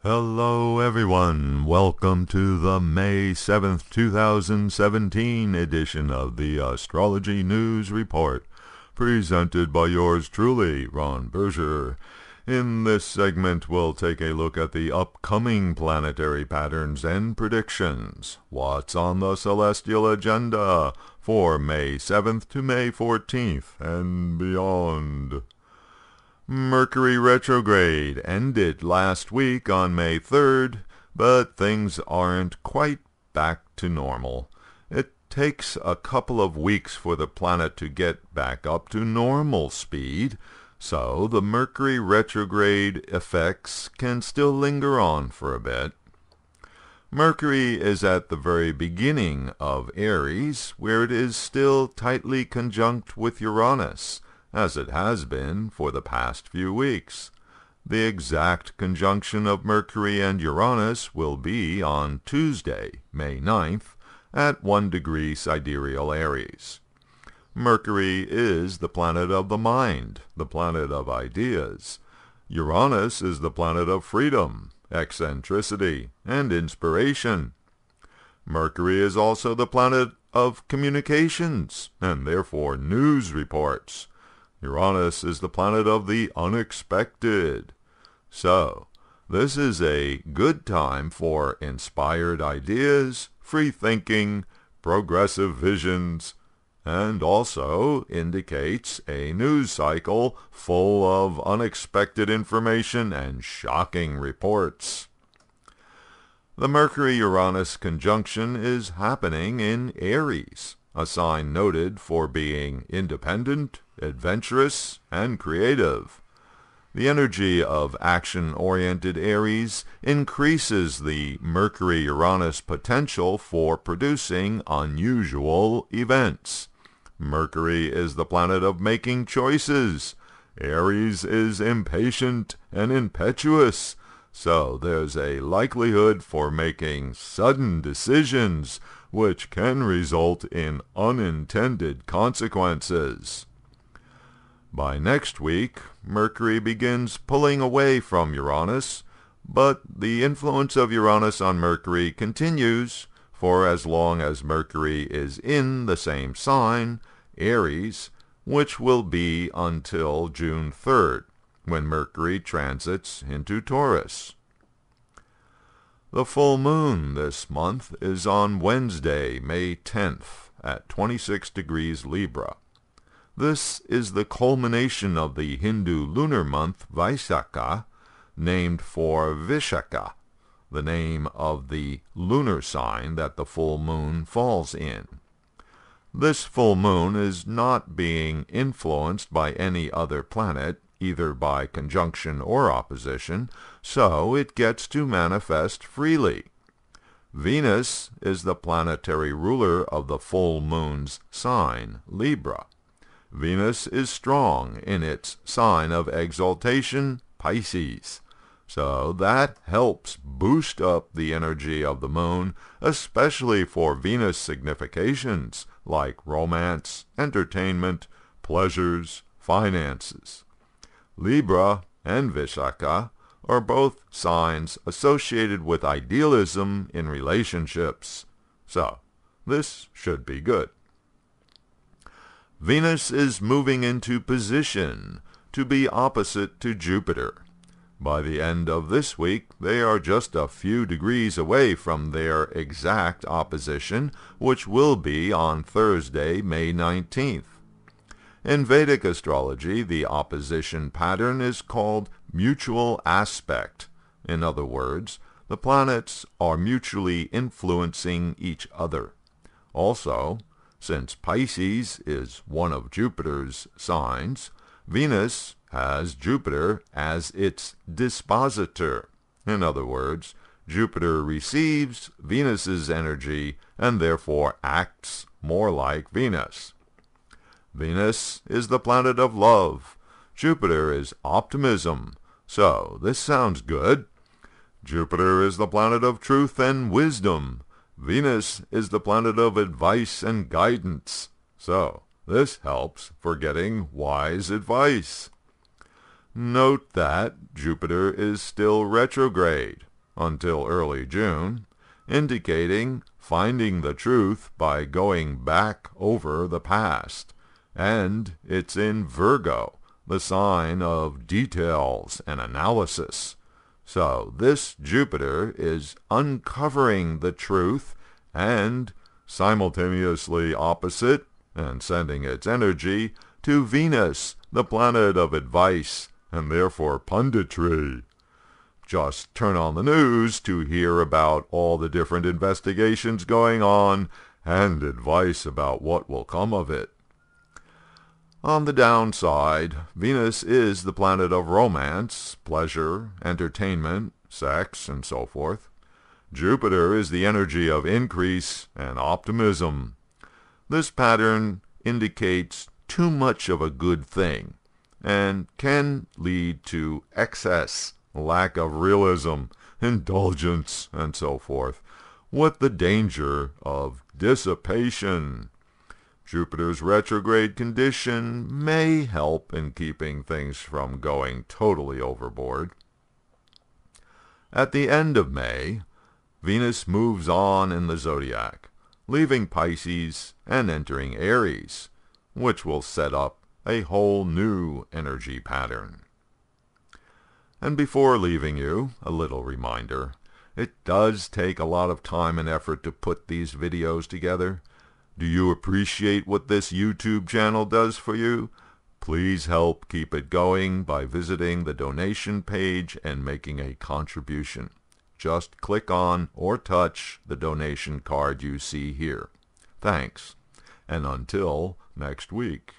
Hello everyone, welcome to the May 7th, 2017 edition of the Astrology News Report, presented by yours truly, Ron Berger. In this segment, we'll take a look at the upcoming planetary patterns and predictions. What's on the celestial agenda for May 7th to May 14th and beyond. Mercury retrograde ended last week on May 3rd, but things aren't quite back to normal. It takes a couple of weeks for the planet to get back up to normal speed, so the Mercury retrograde effects can still linger on for a bit. Mercury is at the very beginning of Aries, where it is still tightly conjunct with Uranus, as it has been for the past few weeks. The exact conjunction of Mercury and Uranus will be on Tuesday, May 9th, at 1 degree sidereal Aries. Mercury is the planet of the mind, the planet of ideas. Uranus is the planet of freedom, eccentricity, and inspiration. Mercury is also the planet of communications, and therefore news reports. Uranus is the planet of the unexpected. So, this is a good time for inspired ideas, free thinking, progressive visions, and also indicates a news cycle full of unexpected information and shocking reports. The Mercury-Uranus conjunction is happening in Aries, a sign noted for being independent, adventurous, and creative. The energy of action-oriented Aries increases the Mercury-Uranus potential for producing unusual events. Mercury is the planet of making choices. Aries is impatient and impetuous, so there's a likelihood for making sudden decisions which can result in unintended consequences. By next week, Mercury begins pulling away from Uranus, but the influence of Uranus on Mercury continues for as long as Mercury is in the same sign, Aries, which will be until June 3rd, when Mercury transits into Taurus. The full moon this month is on Wednesday, May 10th, at 26 degrees Libra. This is the culmination of the Hindu lunar month Vaisakha, named for Vishaka, the name of the lunar sign that the full moon falls in. This full moon is not being influenced by any other planet, either by conjunction or opposition, so it gets to manifest freely. Venus is the planetary ruler of the full moon's sign, Libra. Venus is strong in its sign of exaltation, Pisces, so that helps boost up the energy of the moon, especially for Venus significations like romance, entertainment, pleasures, finances. Libra and Vishaka are both signs associated with idealism in relationships, so this should be good. Venus is moving into position to be opposite to Jupiter. By the end of this week, they are just a few degrees away from their exact opposition, which will be on Thursday, May 19th. In Vedic astrology, the opposition pattern is called mutual aspect. In other words, the planets are mutually influencing each other. Also, since Pisces is one of Jupiter's signs, Venus has Jupiter as its dispositor. In other words, Jupiter receives Venus's energy and therefore acts more like Venus. Venus is the planet of love. Jupiter is optimism. So this sounds good. Jupiter is the planet of truth and wisdom. Venus is the planet of advice and guidance. So this helps for getting wise advice. Note that Jupiter is still retrograde, until early June, indicating finding the truth by going back over the past. And it's in Virgo, the sign of details and analysis. So this Jupiter is uncovering the truth and simultaneously opposite and sending its energy to Venus, the planet of advice and therefore punditry. Just turn on the news to hear about all the different investigations going on and advice about what will come of it. On the downside, Venus is the planet of romance, pleasure, entertainment, sex, and so forth. Jupiter is the energy of increase and optimism. This pattern indicates too much of a good thing and can lead to excess, lack of realism, indulgence, and so forth, with the danger of dissipation. Jupiter's retrograde condition may help in keeping things from going totally overboard. At the end of May, Venus moves on in the zodiac, leaving Pisces and entering Aries, which will set up a whole new energy pattern. And before leaving you, a little reminder. It does take a lot of time and effort to put these videos together. Do you appreciate what this YouTube channel does for you? Please help keep it going by visiting the donation page and making a contribution. Just click on or touch the donation card you see here. Thanks, and until next week.